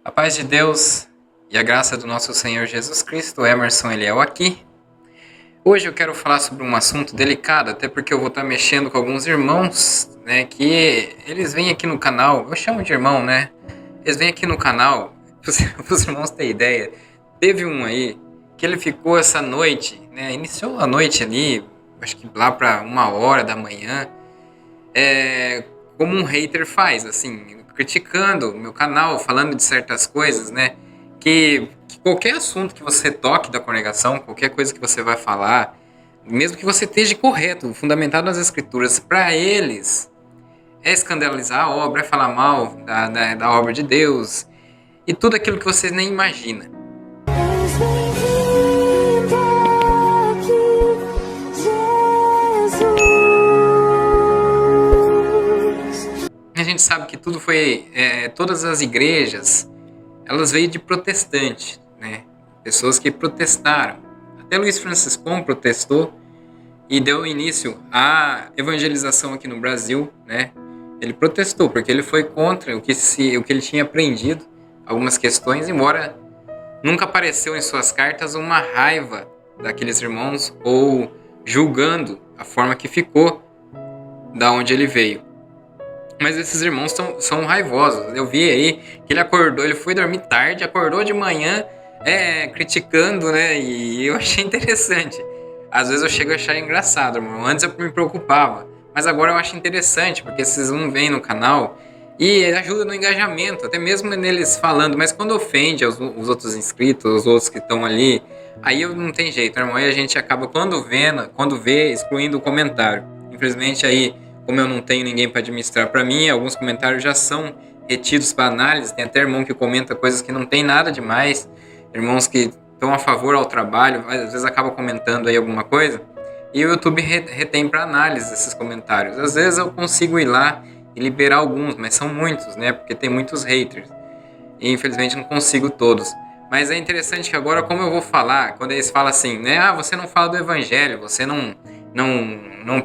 A paz de Deus e a graça do nosso Senhor Jesus Cristo, Emerson Eliel aqui. Hoje eu quero falar sobre um assunto delicado, até porque eu vou estar mexendo com alguns irmãos, né, que eles vêm aqui no canal, eu chamo de irmão, né, eles vêm aqui no canal, para os irmãos terem ideia, teve um aí que ele ficou essa noite, né, iniciou a noite ali, acho que lá para 1 hora da manhã, como um hater faz, assim, criticando o meu canal, falando de certas coisas, né? Que qualquer assunto que você toque da congregação, qualquer coisa que você vai falar, mesmo que você esteja correto, fundamentado nas escrituras, para eles é escandalizar a obra, é falar mal da obra de Deus e tudo aquilo que você nem imagina. A gente sabe que tudo foi, todas as igrejas, elas veio de protestante, né? Pessoas que protestaram. Até Luiz Franciscon protestou e deu início à evangelização aqui no Brasil, né? Ele protestou porque ele foi contra o que ele tinha aprendido, algumas questões, embora nunca apareceu em suas cartas uma raiva daqueles irmãos ou julgando a forma que ficou da onde ele veio. Mas esses irmãos são raivosos. Eu vi aí que ele acordou, ele foi dormir tarde, acordou de manhã, criticando, né? E eu achei interessante. Às vezes eu chego a achar engraçado, irmão. Antes eu me preocupava, mas agora eu acho interessante, porque esses um vêm no canal e ajuda no engajamento, até mesmo neles falando. Mas quando ofende os outros inscritos, os outros que estão ali, aí não tem jeito, irmão. Aí a gente acaba quando vê, excluindo o comentário. Infelizmente aí, como eu não tenho ninguém para administrar para mim, alguns comentários já são retidos para análise. Tem até irmão que comenta coisas que não tem nada demais, irmãos que estão a favor ao trabalho, às vezes acaba comentando aí alguma coisa, e o YouTube retém para análise esses comentários. Às vezes eu consigo ir lá e liberar alguns, mas são muitos, né? Porque tem muitos haters. E infelizmente não consigo todos. Mas é interessante que agora, como eu vou falar, quando eles falam assim, né? Ah, você não fala do evangelho, você não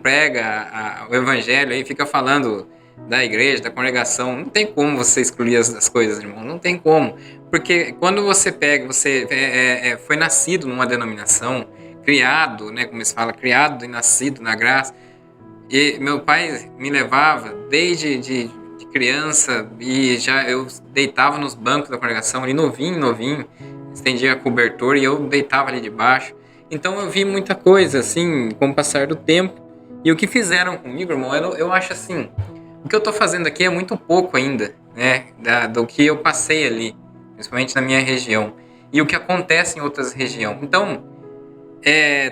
prega o evangelho, aí fica falando da igreja, da congregação. Não tem como você excluir as coisas, irmão. Não tem como. Porque quando você pega, você foi nascido numa denominação, criado, né? Como se fala, criado e nascido na graça. E meu pai me levava desde de criança e já eu deitava nos bancos da congregação ali novinho, estendia a cobertura e eu deitava ali debaixo. Então eu vi muita coisa assim com o passar do tempo. E o que fizeram comigo, irmão, eu acho assim, o que eu tô fazendo aqui é muito pouco ainda, né, do que eu passei ali, principalmente na minha região. E o que acontece em outras regiões. Então,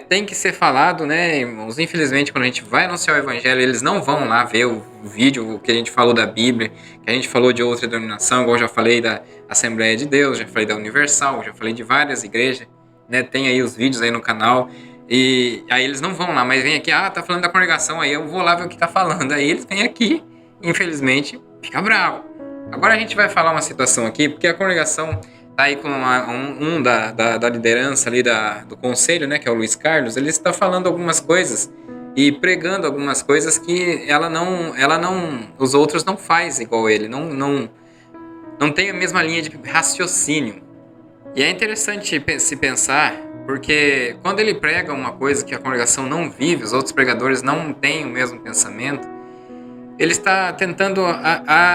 tem que ser falado, né, irmãos? Infelizmente, quando a gente vai anunciar o evangelho, eles não vão lá ver o vídeo que a gente falou da Bíblia, que a gente falou de outra denominação, igual eu já falei da Assembleia de Deus, já falei da Universal, já falei de várias igrejas, né? Tem aí os vídeos aí no canal. E aí eles não vão lá, mas vem aqui, tá falando da congregação, aí eu vou lá ver o que tá falando. Aí eles vêm aqui, infelizmente, fica bravo. Agora a gente vai falar uma situação aqui, porque a congregação tá aí com da liderança ali do conselho, né, que é o Luiz Carlos. Ele está falando algumas coisas e pregando algumas coisas que os outros não faz igual ele, não tem a mesma linha de raciocínio. E é interessante se pensar, porque quando ele prega uma coisa que a congregação não vive, os outros pregadores não têm o mesmo pensamento, ele está tentando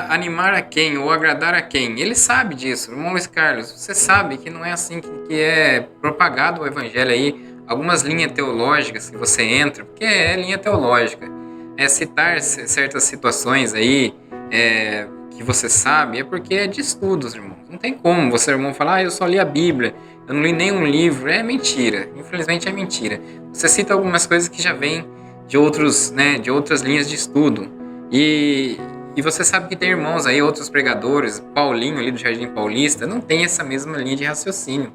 animar a quem ou agradar a quem? Ele sabe disso, irmão Luiz Carlos. Você sabe que não é assim que é propagado o evangelho aí. Algumas linhas teológicas que você entra, porque é linha teológica, citar certas situações aí que você sabe, é porque é de estudos, irmão. Não tem como você, irmão, falar, eu só li a Bíblia, eu não li nenhum livro. É mentira, infelizmente é mentira. Você cita algumas coisas que já vêm de outras linhas de estudo. E você sabe que tem irmãos aí, outros pregadores, Paulinho ali do Jardim Paulista, não tem essa mesma linha de raciocínio.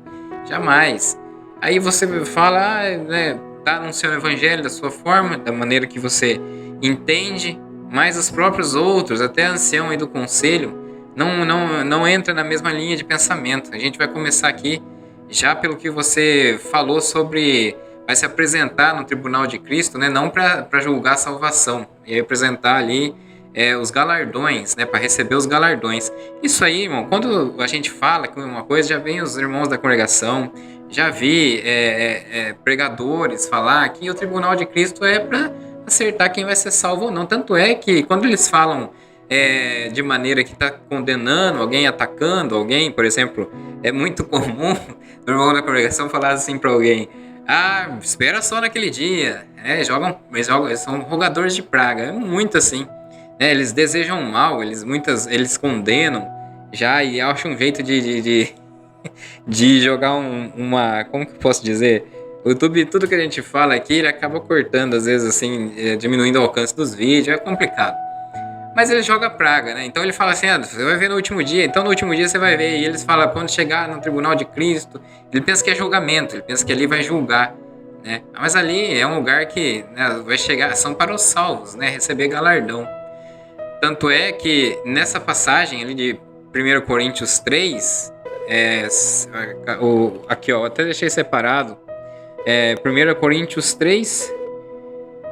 Jamais. Aí você fala, né, tá anunciando o evangelho da sua forma, da maneira que você entende, mas os próprios outros, até ancião aí do conselho, não entra na mesma linha de pensamento. A gente vai começar aqui já pelo que você falou sobre vai se apresentar no tribunal de Cristo, né, não para julgar a salvação, e apresentar ali os galardões, né, para receber os galardões. Isso aí, irmão, quando a gente fala que uma coisa, já vem os irmãos da congregação, já vi pregadores falar que o tribunal de Cristo é para acertar quem vai ser salvo ou não. Tanto é que quando eles falam de maneira que está condenando alguém, atacando alguém, por exemplo, é muito comum o irmão da congregação falar assim para alguém: ah, espera só naquele dia. Eles são rogadores de praga. É muito assim. Eles desejam mal, eles condenam já e acham um jeito de jogar uma. Como que eu posso dizer? O YouTube, tudo que a gente fala aqui, ele acaba cortando, às vezes, assim, diminuindo o alcance dos vídeos, é complicado. Mas ele joga praga, né? Então ele fala assim: você vai ver no último dia, então no último dia você vai ver. E eles falam: quando chegar no tribunal de Cristo, ele pensa que é julgamento, ele pensa que ali vai julgar, né? Mas ali é um lugar que, né, vai chegar, são para os salvos, né? Receber galardão. Tanto é que nessa passagem ali de 1 Coríntios 3, aqui ó, até deixei separado, 1 Coríntios 3,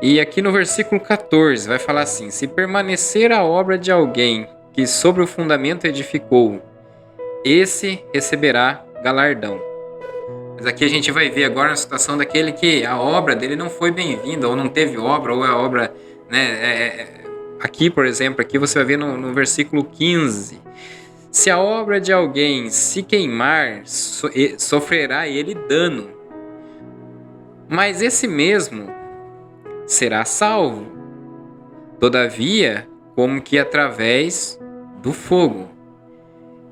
e aqui no versículo 14 vai falar assim: se permanecer a obra de alguém que sobre o fundamento edificou, esse receberá galardão. Mas aqui a gente vai ver agora a situação daquele que a obra dele não foi bem-vinda, ou não teve obra, ou a obra, né, aqui, por exemplo, aqui você vai ver no versículo 15: se a obra de alguém se queimar, sofrerá ele dano, mas esse mesmo será salvo, todavia, como que através do fogo.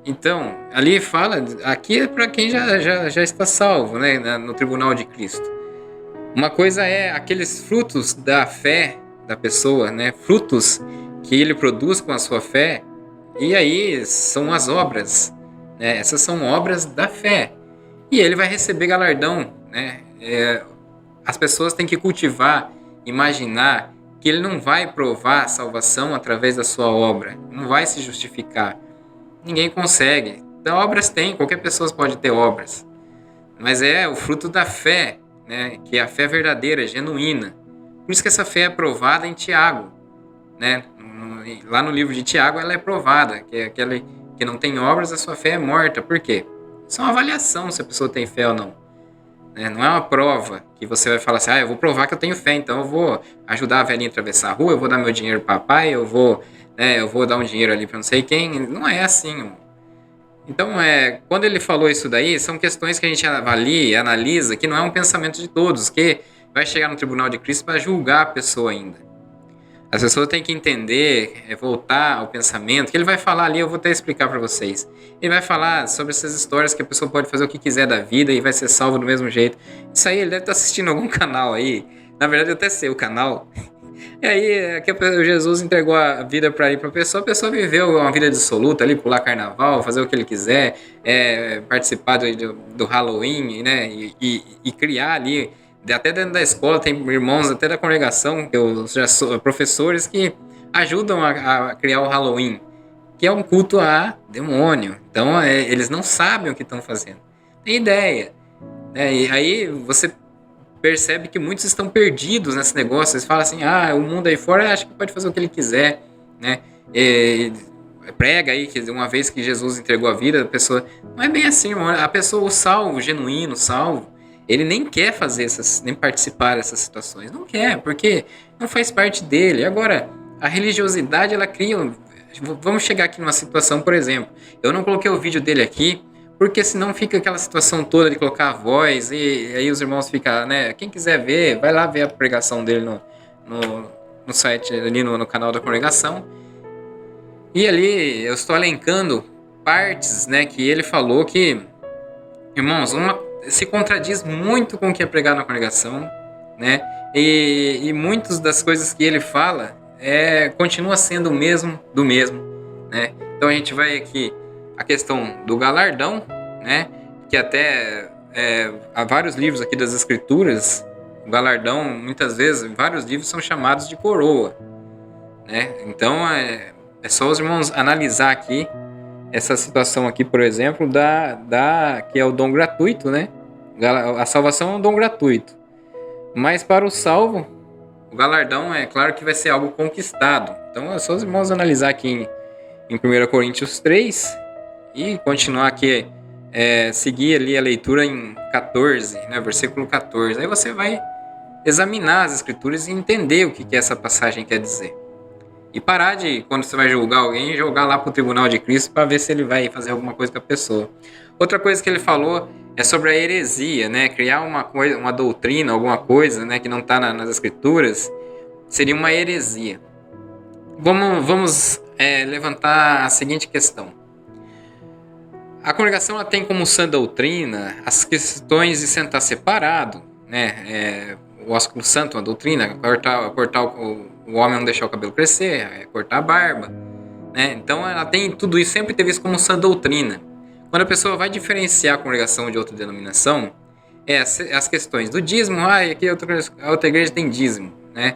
Então, ali fala, aqui é para quem já está salvo, né, no tribunal de Cristo. Uma coisa é aqueles frutos da fé da pessoa, né, frutos que ele produz com a sua fé, e aí são as obras, né, essas são obras da fé, e ele vai receber galardão, né. As pessoas têm que cultivar, imaginar que ele não vai provar a salvação através da sua obra, não vai se justificar. Ninguém consegue. Então, obras tem, qualquer pessoa pode ter obras. Mas é o fruto da fé, né? Que é a fé verdadeira, genuína. Por isso que essa fé é provada em Tiago, né? Lá no livro de Tiago ela é provada, que é aquele que não tem obras, a sua fé é morta. Por quê? Isso é uma avaliação se a pessoa tem fé ou não. Não é uma prova que você vai falar assim: eu vou provar que eu tenho fé, então eu vou ajudar a velhinha a atravessar a rua, eu vou dar meu dinheiro para papai, eu vou dar um dinheiro ali para não sei quem. Não é assim. Então, quando ele falou isso daí, são questões que a gente avalia, analisa, que não é um pensamento de todos, que vai chegar no tribunal de Cristo para julgar a pessoa ainda. As pessoas têm que entender, voltar ao pensamento, que ele vai falar ali, eu vou até explicar para vocês. Ele vai falar sobre essas histórias que a pessoa pode fazer o que quiser da vida e vai ser salvo do mesmo jeito. Isso aí ele deve estar assistindo algum canal aí. Na verdade, eu até sei o canal. E aí, que Jesus entregou a vida para ir para a pessoa viveu uma vida dissoluta ali, pular carnaval, fazer o que ele quiser, participar do Halloween, né, e criar ali. Até dentro da escola tem irmãos até da congregação, professores que ajudam a criar o Halloween, que é um culto a demônio. Então eles não sabem o que estão fazendo, tem ideia, né? E aí você percebe que muitos estão perdidos nesse negócio. Eles falam assim: o mundo aí fora acha que pode fazer o que ele quiser, né? Prega aí que uma vez que Jesus entregou a vida, a pessoa... Não é bem assim, a pessoa, o salvo, o genuíno, salvo, ele nem quer fazer nem participar dessas situações. Não quer, porque não faz parte dele. Agora, a religiosidade, ela cria... Vamos chegar aqui numa situação, por exemplo. Eu não coloquei o vídeo dele aqui, porque senão fica aquela situação toda de colocar a voz, e aí os irmãos ficam, né? Quem quiser ver, vai lá ver a pregação dele no site, ali no canal da congregação. E ali eu estou elencando partes, né, que ele falou que, irmãos, se contradiz muito com o que é pregado na congregação, né? E muitas das coisas que ele fala continua sendo o mesmo do mesmo, né? Então a gente vai aqui a questão do galardão, né? Que até há vários livros aqui das Escrituras, o galardão, muitas vezes, vários livros são chamados de coroa, né? Então é só os irmãos analisar aqui essa situação aqui, por exemplo, que é o dom gratuito, né? A salvação é um dom gratuito. Mas para o salvo, o galardão é claro que vai ser algo conquistado. Então é só os irmãos analisar aqui em 1 Coríntios 3 e continuar aqui, seguir ali a leitura em 14, né, versículo 14. Aí você vai examinar as escrituras e entender o que essa passagem quer dizer. E parar de, quando você vai julgar alguém, jogar lá para o tribunal de Cristo para ver se ele vai fazer alguma coisa com a pessoa. Outra coisa que ele falou é sobre a heresia, né? Criar uma coisa, uma doutrina, alguma coisa, né, que não está nas escrituras, seria uma heresia. Vamos levantar a seguinte questão. A congregação ela tem como sã doutrina as questões de sentar separado, né? O ósculo santo, uma doutrina, cortar o homem não deixar o cabelo crescer, cortar a barba, né? Então ela tem tudo isso, sempre teve isso como sã doutrina. Quando a pessoa vai diferenciar a congregação de outra denominação, as questões do dízimo, aqui a outra igreja tem dízimo, né?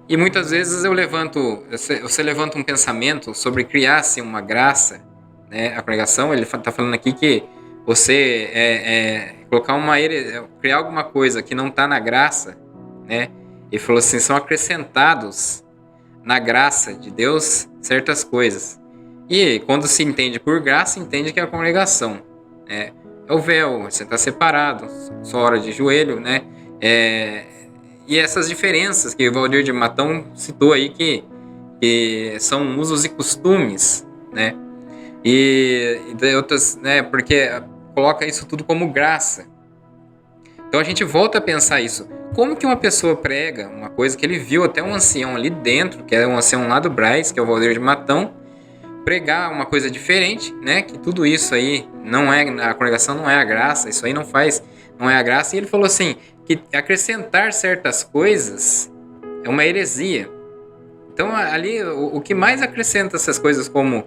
E muitas vezes você levanta um pensamento sobre criar-se uma graça, né? A congregação, ele está falando aqui que você criar alguma coisa que não está na graça, né? Ele falou assim, são acrescentados na graça de Deus certas coisas. E quando se entende por graça, entende que é a congregação. É o véu, você está separado, só hora de joelho, né? E essas diferenças que o Valdir de Matão citou aí, que são usos e costumes, né? E outras, né? Porque coloca isso tudo como graça. Então a gente volta a pensar isso. Como que uma pessoa prega uma coisa que ele viu até um ancião ali dentro, que é um ancião lá do Braz, que é o Valdir de Matão, pregar uma coisa diferente, né? Que tudo isso aí não é, a congregação não é a graça, isso aí não é a graça. E ele falou assim, que acrescentar certas coisas é uma heresia. Então ali o que mais acrescenta essas coisas como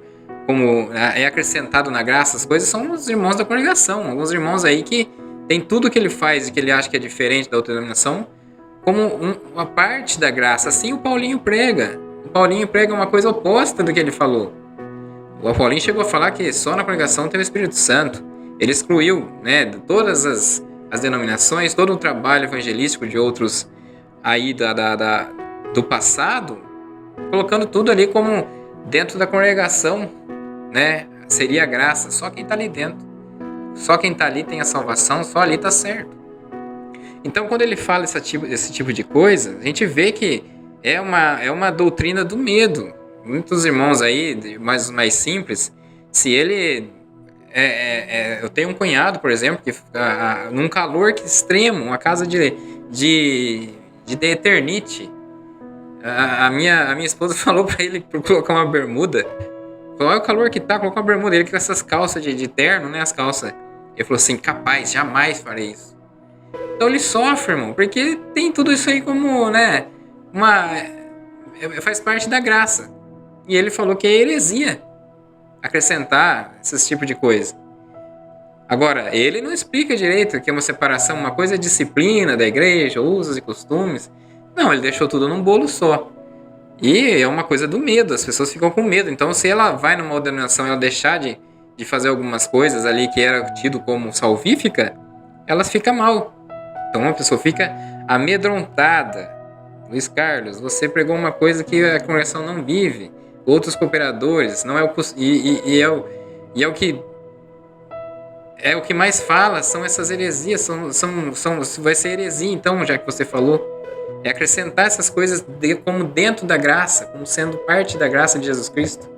é acrescentado na graça, as coisas são os irmãos da congregação, alguns irmãos aí que tem tudo que ele faz e que ele acha que é diferente da outra denominação como uma parte da graça. Assim o Paulinho prega. O Paulinho prega uma coisa oposta do que ele falou. O Paulinho chegou a falar que só na congregação tem o Espírito Santo. Ele excluiu, né, de todas as denominações, todo o trabalho evangelístico de outros aí do passado, colocando tudo ali como dentro da congregação, né, seria a graça. Só quem está ali dentro. Só quem está ali tem a salvação, só ali está certo. Então, quando ele fala esse tipo de coisa, a gente vê que é uma doutrina do medo. Muitos irmãos aí, mais simples, se ele... eu tenho um cunhado, por exemplo, que num calor extremo, uma casa de The Eternity, a minha esposa falou para ele por colocar uma bermuda. Falou, olha o calor que tá, colocar uma bermuda. Ele com essas calças de terno, né, as calças. Ele falou assim, capaz, jamais farei isso. Então ele sofre, irmão, porque tem tudo isso aí como, né, faz parte da graça. E ele falou que é heresia acrescentar esse tipo de coisa. Agora, ele não explica direito que é uma separação, uma coisa é disciplina da igreja, usos e costumes. Não, ele deixou tudo num bolo só. E é uma coisa do medo, as pessoas ficam com medo. Então, se ela vai numa denominação e ela deixar de fazer algumas coisas ali que era tido como salvífica, ela fica mal. Então, uma pessoa fica amedrontada. Luiz Carlos, você pregou uma coisa que a congregação não vive. Outros cooperadores, não é o o que mais fala, são essas heresias, vai ser heresia, então, já que você falou. É acrescentar essas coisas como dentro da graça, como sendo parte da graça de Jesus Cristo.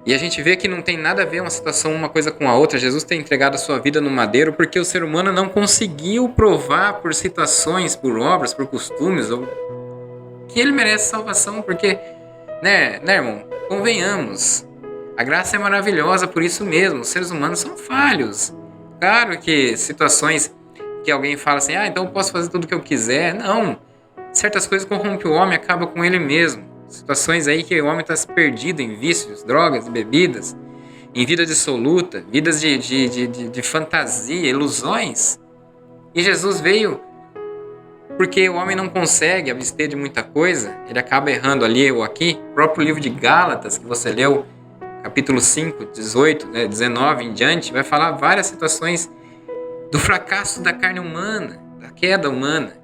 E a gente vê que não tem nada a ver uma situação, uma coisa com a outra. Jesus tem entregado a sua vida no madeiro porque o ser humano não conseguiu provar por situações, por obras, por costumes, que ele merece salvação. Porque, né, irmão? Convenhamos. A graça é maravilhosa por isso mesmo. Os seres humanos são falhos. Claro que situações que alguém fala assim, então eu posso fazer tudo o que eu quiser. Não. Certas coisas corrompem o homem, acaba com ele mesmo. Situações aí que o homem está perdido em vícios, drogas, bebidas, em vida dissoluta, vidas de fantasia, ilusões. E Jesus veio porque o homem não consegue abster de muita coisa, ele acaba errando ali ou aqui. O próprio livro de Gálatas, que você leu, capítulo 5, 18, 19 em diante, vai falar várias situações do fracasso da carne humana, da queda humana.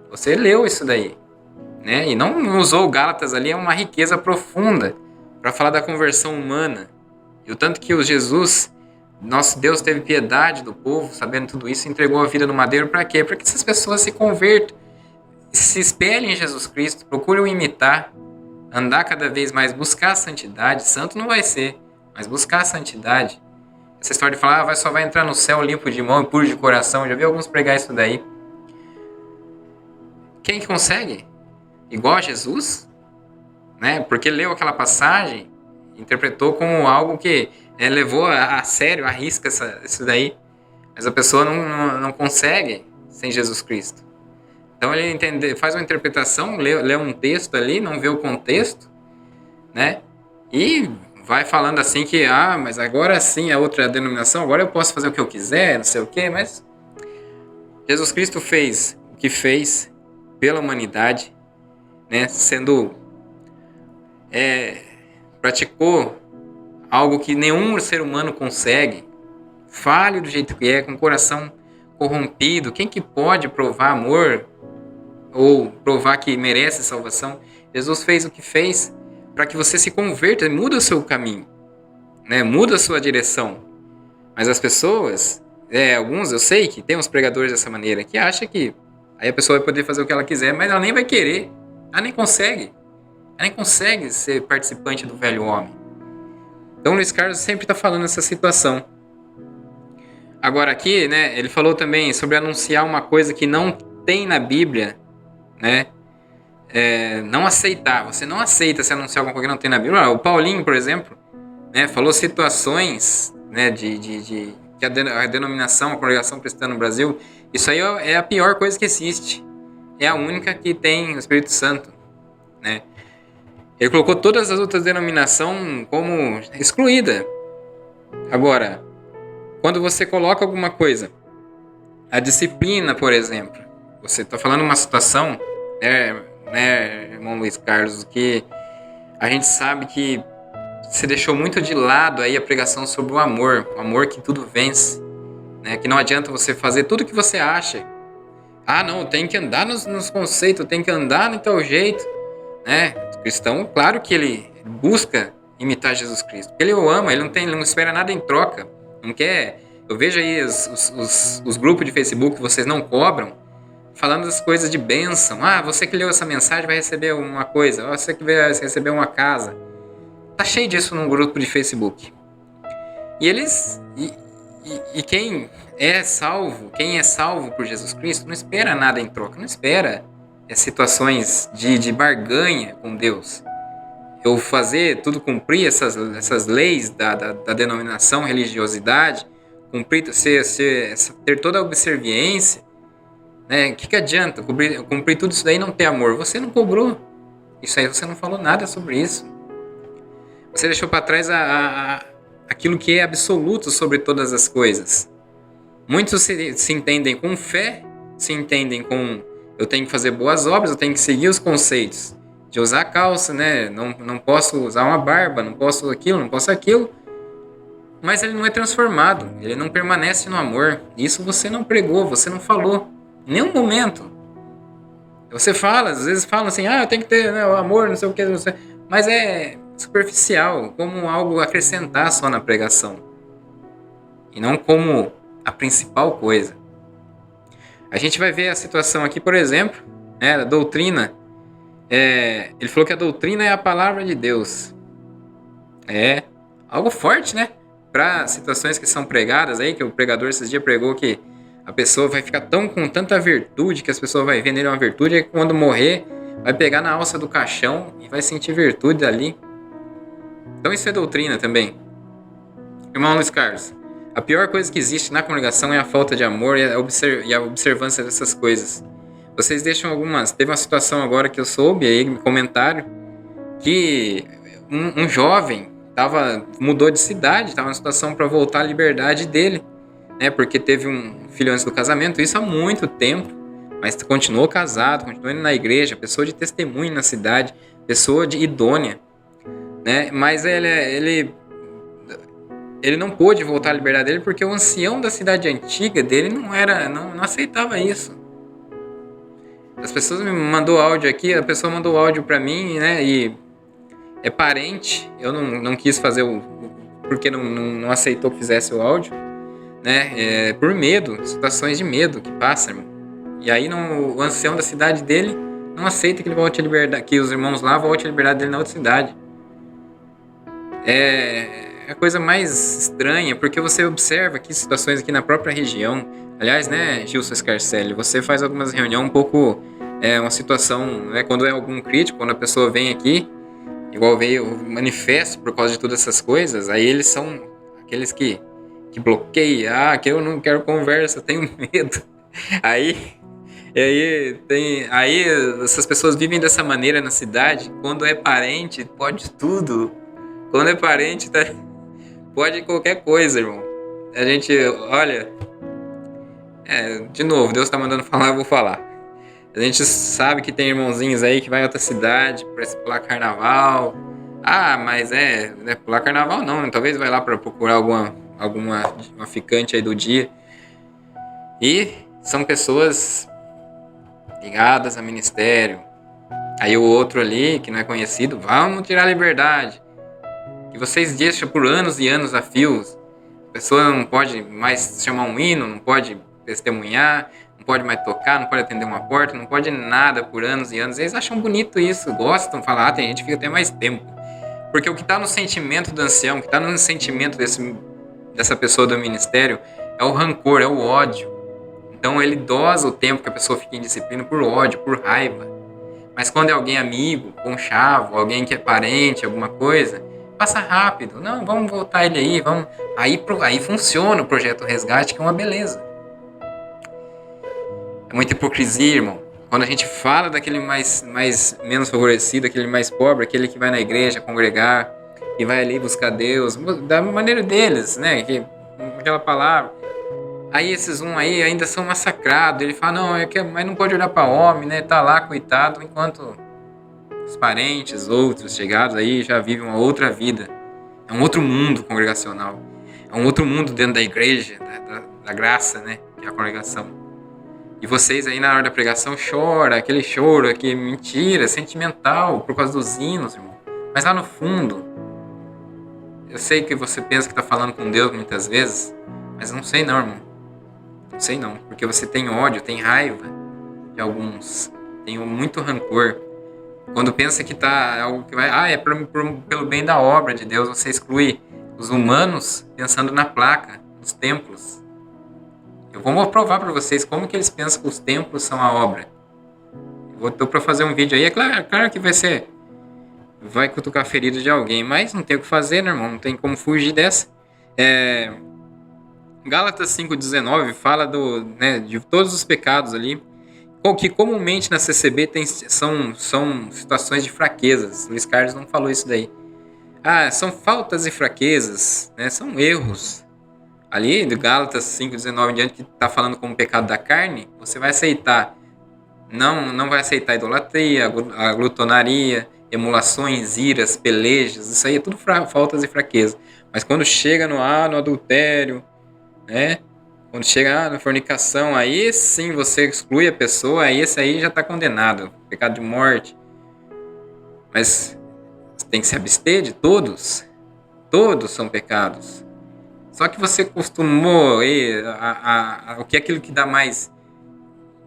Você leu isso daí, né? E não usou Gálatas ali, é uma riqueza profunda para falar da conversão humana. E o tanto que o Jesus, nosso Deus, teve piedade do povo, sabendo tudo isso, entregou a vida no madeiro para quê? Para que essas pessoas se convertam, se espelhem em Jesus Cristo, procurem o imitar, andar cada vez mais, buscar a santidade. Santo não vai ser, mas buscar a santidade. Essa história de falar, só vai entrar no céu limpo de mão e puro de coração, já vi alguns pregar isso daí. Quem que consegue? Igual a Jesus? Né? Porque leu aquela passagem, interpretou como algo que levou a sério, arrisca isso daí. Mas a pessoa não consegue sem Jesus Cristo. Então ele faz uma interpretação, lê um texto ali, não vê o contexto, né? E vai falando assim que, mas agora sim é outra denominação, agora eu posso fazer o que eu quiser, não sei o quê, mas Jesus Cristo fez o que fez pela humanidade, né? Praticou algo que nenhum ser humano consegue, falho do jeito que é, com o coração corrompido. Quem que pode provar amor ou provar que merece salvação? Jesus fez o que fez para que você se converta, muda o seu caminho, né? Muda a sua direção. Mas as pessoas, alguns, eu sei que tem uns pregadores dessa maneira, que acham que aí a pessoa vai poder fazer o que ela quiser, mas ela nem vai querer, ela nem consegue ser participante do velho homem. Então Luiz Carlos sempre está falando essa situação. Agora aqui, né, ele falou também sobre anunciar uma coisa que não tem na Bíblia, né? Não aceitar. Você não aceita se anunciar alguma coisa que não tem na Bíblia. O Paulinho, por exemplo, né, falou situações, né, que a denominação, a congregação cristã no Brasil, isso aí é a pior coisa que existe. É a única que tem o Espírito Santo, né? Ele colocou todas as outras denominações como excluída. Agora, quando você coloca alguma coisa, a disciplina, por exemplo, você está falando uma situação, né, irmão Luiz Carlos, que a gente sabe que você deixou muito de lado aí a pregação sobre o amor que tudo vence, né? Que não adianta você fazer tudo o que você acha. Não, tem que andar nos conceitos, tem que andar no teu jeito, né? O cristão, claro que ele busca imitar Jesus Cristo, porque ele o ama, ele não espera nada em troca, não quer. Eu vejo aí os grupos de Facebook que vocês não cobram, falando das coisas de bênção. Você que leu essa mensagem vai receber uma coisa, você que vai receber uma casa. Tá cheio disso num grupo de Facebook. E eles. E quem é salvo por Jesus Cristo, não espera nada em troca, não espera situações de barganha com Deus. Eu fazer tudo, cumprir essas leis da denominação, religiosidade, cumprir, ter toda a observiência, né? O que adianta cumprir tudo isso daí e não ter amor? Você não cobrou. Isso aí você não falou nada sobre isso. Você deixou para trás aquilo que é absoluto sobre todas as coisas. Muitos se entendem com fé, se entendem com eu tenho que fazer boas obras, eu tenho que seguir os conceitos de usar calça, né? Não posso usar uma barba, não posso aquilo. Mas ele não é transformado, ele não permanece no amor. Isso você não pregou, você não falou. Em nenhum momento. Você fala, às vezes fala assim, eu tenho que ter, né, o amor, não sei o que, não sei. Mas é superficial, como algo a acrescentar só na pregação. E não como a principal coisa. A gente vai ver a situação aqui, por exemplo, né, da doutrina. Ele falou que a doutrina é a palavra de Deus. É algo forte, né? Para situações que são pregadas aí, que o pregador esses dias pregou que a pessoa vai ficar com tanta virtude, que as pessoas vão ver nele uma virtude, e quando morrer, vai pegar na alça do caixão e vai sentir virtude ali. Então isso é doutrina também. Irmão Luiz Carlos, a pior coisa que existe na congregação é a falta de amor e a observância dessas coisas. Vocês deixam algumas... Teve uma situação agora que eu soube aí, no comentário, que um jovem mudou de cidade, estava numa situação para voltar à liberdade dele, né? Porque teve um filho antes do casamento, isso há muito tempo, mas continuou casado, continuou indo na igreja, pessoa de testemunho na cidade, pessoa idônea, né? Mas ele não pôde voltar à liberdade dele porque o ancião da cidade antiga dele não aceitava isso. As pessoas me mandou áudio aqui, a pessoa mandou áudio pra mim, né? E é parente. Eu não quis fazer porque não aceitou que fizesse o áudio, né? Por medo, situações de medo que passa, irmão. E aí o ancião da cidade dele não aceita que ele volte a liberdade, que os irmãos lá voltem a liberdade dele na outra cidade. É a coisa mais estranha, porque você observa aqui situações aqui na própria região. Aliás, né, Gilson Scarcelli, você faz algumas reuniões um pouco, uma situação, né, quando é algum crítico, quando a pessoa vem aqui, igual veio o manifesto por causa de todas essas coisas, aí eles são aqueles que bloqueiam, que eu não quero conversa, eu tenho medo. Aí essas pessoas vivem dessa maneira na cidade. Quando é parente, pode tudo. Quando é parente, pode qualquer coisa, irmão. A gente, olha, de novo, Deus tá mandando falar, eu vou falar. A gente sabe que tem irmãozinhos aí que vai em outra cidade pra pular carnaval. Mas não é pular carnaval não, né? Talvez vai lá pra procurar alguma ficante aí do dia. E são pessoas ligadas a ministério. Aí o outro ali, que não é conhecido, vamos tirar a liberdade. Que vocês deixam por anos e anos a fios. A pessoa não pode mais chamar um hino, não pode testemunhar, não pode mais tocar, não pode atender uma porta, não pode nada por anos e anos. Eles acham bonito isso, gostam, falam, tem gente que fica até mais tempo. Porque o que está no sentimento do ancião, o que está no sentimento dessa pessoa do ministério, é o rancor, é o ódio. Então ele dosa o tempo que a pessoa fica em disciplina por ódio, por raiva. Mas quando é alguém amigo, conchavo, alguém que é parente, alguma coisa, passa rápido. Não, vamos voltar ele aí, vamos. Aí funciona o projeto Resgate, que é uma beleza. É muita hipocrisia, irmão. Quando a gente fala daquele menos favorecido, aquele mais pobre, aquele que vai na igreja congregar, que vai ali buscar Deus, da maneira deles, né? Aquela palavra. Aí esses aí ainda são massacrados. Ele fala, mas não pode olhar para homem, né? Tá lá, coitado, enquanto os parentes, outros chegados aí já vivem uma outra vida. É um outro mundo congregacional. É um outro mundo dentro da igreja, da graça, né? Que é a congregação. E vocês aí na hora da pregação choram, aquele choro aqui, mentira, sentimental, por causa dos hinos, irmão. Mas lá no fundo, eu sei que você pensa que tá falando com Deus muitas vezes, mas não sei não, irmão. Não sei não, porque você tem ódio, tem raiva de alguns, tem muito rancor. Quando pensa que tá algo que vai, pelo bem da obra de Deus, você exclui os humanos pensando na placa, nos templos. Eu vou provar para vocês como que eles pensam que os templos são a obra. Eu tô para fazer um vídeo aí, é claro que vai cutucar a ferida de alguém, mas não tem o que fazer, né, irmão? Não tem como fugir dessa. Gálatas 5,19 fala de todos os pecados ali, que comumente na CCB são situações de fraquezas. Luiz Carlos não falou isso daí. São faltas e fraquezas, né? São erros. Ali, de Gálatas 5,19 em diante, que está falando como pecado da carne, você vai aceitar. Não vai aceitar a idolatria, a glutonaria, emulações, iras, pelejas. Isso aí é tudo faltas e fraquezas. Mas quando chega no adultério, né? Quando chega na fornicação, aí sim você exclui a pessoa, aí esse aí já está condenado, pecado de morte. Mas tem que se abster de todos. Todos são pecados. Só que você costumou o que é aquilo que dá mais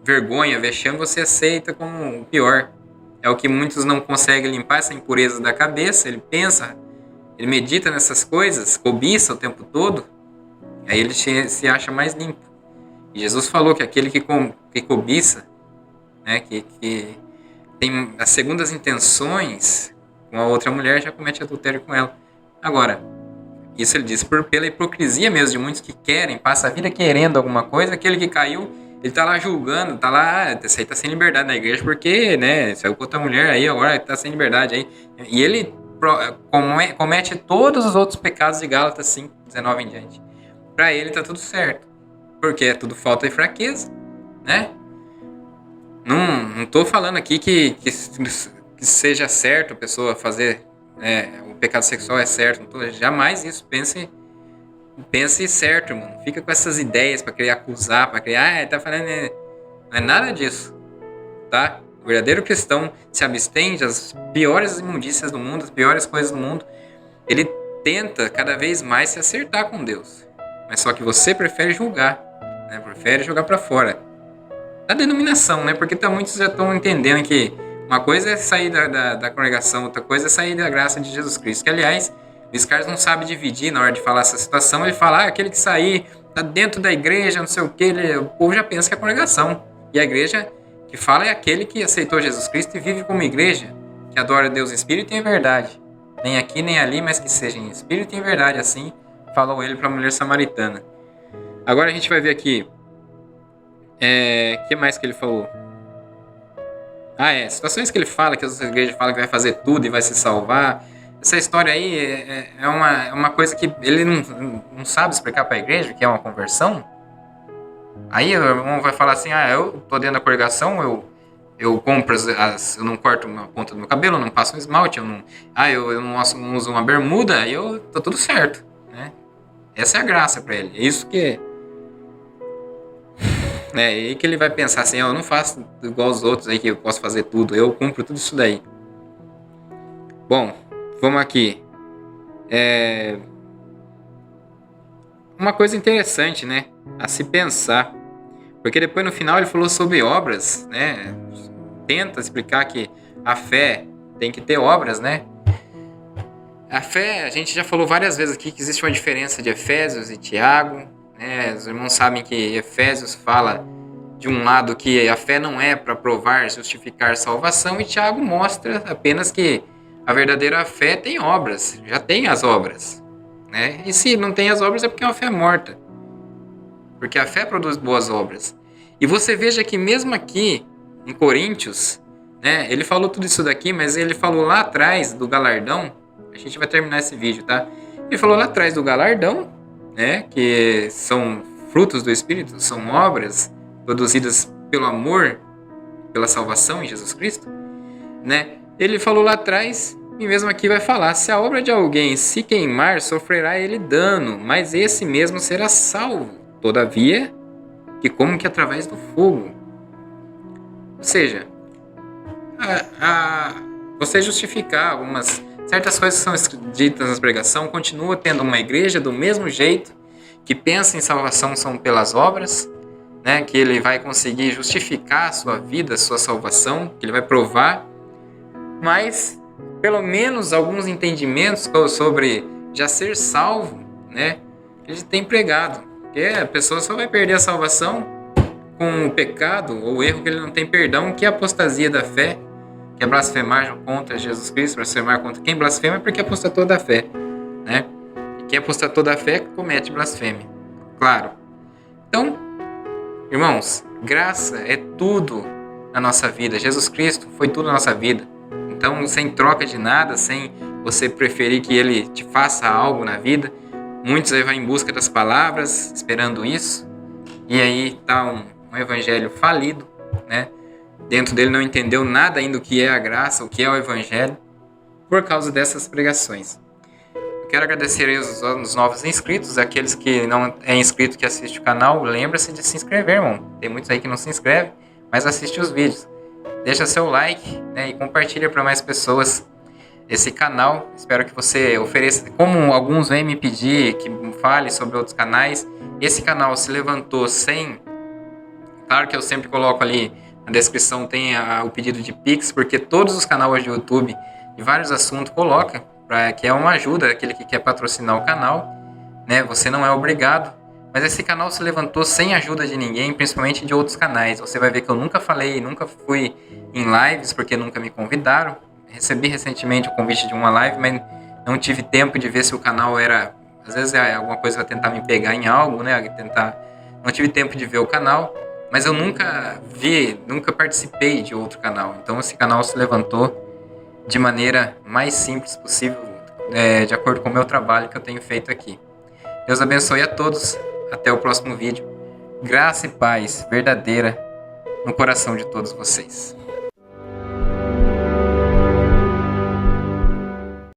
vergonha, vexame, você aceita como o pior. É o que muitos não conseguem limpar, essa impureza da cabeça. Ele pensa, ele medita nessas coisas, cobiça o tempo todo. Aí ele se acha mais limpo. E Jesus falou que aquele que cobiça, né, que tem as segundas intenções com a outra mulher, já comete adultério com ela. Agora, isso ele diz pela hipocrisia mesmo de muitos que querem, passa a vida querendo alguma coisa. Aquele que caiu, ele tá lá julgando, tá lá, esse aí tá sem liberdade na igreja porque, né, saiu com outra mulher aí, agora tá sem liberdade aí. E ele comete todos os outros pecados de Gálatas 5:19 em diante. Para ele tá tudo certo, porque é tudo falta de fraqueza, né? Não tô falando aqui que seja certo a pessoa fazer o pecado sexual é certo, jamais isso, pense certo, irmão. Fica com essas ideias para querer acusar, para querer, ele tá falando, não é nada disso. tá? O verdadeiro cristão se abstém das piores imundícias do mundo, das piores coisas do mundo. Ele tenta cada vez mais se acertar com Deus. Mas só que você prefere julgar, né? Prefere jogar para fora. Da denominação, né? Porque muitos já estão entendendo que uma coisa é sair da congregação, outra coisa é sair da graça de Jesus Cristo. Que, aliás, os caras não sabem dividir na hora de falar essa situação. Ele fala, aquele que sair tá dentro da igreja, não sei o que. O povo já pensa que é a congregação. E a igreja que fala é aquele que aceitou Jesus Cristo e vive como igreja, que adora Deus em espírito e em verdade. Nem aqui, nem ali, mas que seja em espírito e em verdade. Assim falou ele para a mulher samaritana. Agora a gente vai ver aqui. Que mais que ele falou? Situações que ele fala, que as igrejas falam que vai fazer tudo e vai se salvar. Essa história aí é uma coisa que ele não sabe explicar para a igreja, que é uma conversão. Aí o irmão vai falar assim, eu tô dentro da congregação, eu compro eu não corto uma ponta do meu cabelo, eu não passo um esmalte, eu não uso uma bermuda, aí tô tudo certo, né? Essa é a graça para ele, é isso que e que ele vai pensar assim, eu não faço igual os outros aí que eu posso fazer tudo, eu cumpro tudo isso daí. Bom, vamos aqui. Uma coisa interessante, né, a se pensar, porque depois no final ele falou sobre obras, né, tenta explicar que a fé tem que ter obras, né. A fé, a gente já falou várias vezes aqui que existe uma diferença de Efésios e Tiago, né, os irmãos sabem que Efésios fala de um lado que a fé não é para provar, justificar salvação, e Tiago mostra apenas que a verdadeira fé tem obras, já tem as obras, né? E se não tem as obras é porque é uma fé morta, porque a fé produz boas obras. E você veja que mesmo aqui em Coríntios, né, ele falou tudo isso daqui, mas ele falou lá atrás do galardão, a gente vai terminar esse vídeo, tá? Ele falou lá atrás do galardão, né, que são frutos do Espírito, são obras produzidas pelo amor, pela salvação em Jesus Cristo, né? Ele falou lá atrás, e mesmo aqui vai falar, se a obra de alguém se queimar, sofrerá ele dano, mas esse mesmo será salvo, todavia, que como que através do fogo. Ou seja, você justificar certas coisas que são ditas na pregação, continua tendo uma igreja do mesmo jeito, que pensa em salvação são pelas obras, né, que ele vai conseguir justificar a sua vida, a sua salvação, que ele vai provar, mas pelo menos alguns entendimentos sobre já ser salvo, né, ele tem pregado, que a pessoa só vai perder a salvação com o pecado ou o erro que ele não tem perdão, que é a apostasia da fé, que é blasfemar contra Jesus Cristo, blasfemar contra quem blasfema é porque apostatou da fé, né? E quem apostatou da fé comete blasfêmia, claro. Então, irmãos, graça é tudo na nossa vida. Jesus Cristo foi tudo na nossa vida. Então, sem troca de nada, sem você preferir que Ele te faça algo na vida, muitos aí vão em busca das palavras, esperando isso, e aí está um evangelho falido, né? Dentro dele não entendeu nada ainda o que é a graça, o que é o evangelho, por causa dessas pregações. Eu quero agradecer aí os novos inscritos, aqueles que não é inscrito que assiste o canal, lembra-se de se inscrever, irmão. Tem muitos aí que não se inscrevem, mas assiste os vídeos. Deixa seu like, né, e compartilha para mais pessoas esse canal. Espero que você ofereça, como alguns vêm me pedir, que fale sobre outros canais. Esse canal se levantou sem... Claro que eu sempre coloco ali na descrição, tem o pedido de Pix, porque todos os canais de YouTube de vários assuntos coloca, que é uma ajuda, aquele que quer patrocinar o canal, né? Você não é obrigado, mas esse canal se levantou sem ajuda de ninguém, principalmente de outros canais. Você vai ver que eu nunca falei, nunca fui em lives, porque nunca me convidaram. Recebi recentemente o convite de uma live, mas não tive tempo de ver se o canal era... Às vezes é alguma coisa para tentar me pegar em algo, né? Não tive tempo de ver o canal, mas eu nunca participei de outro canal. Então esse canal se levantou de maneira mais simples possível, de acordo com o meu trabalho que eu tenho feito aqui. Deus abençoe a todos. Até o próximo vídeo. Graça e paz verdadeira no coração de todos vocês.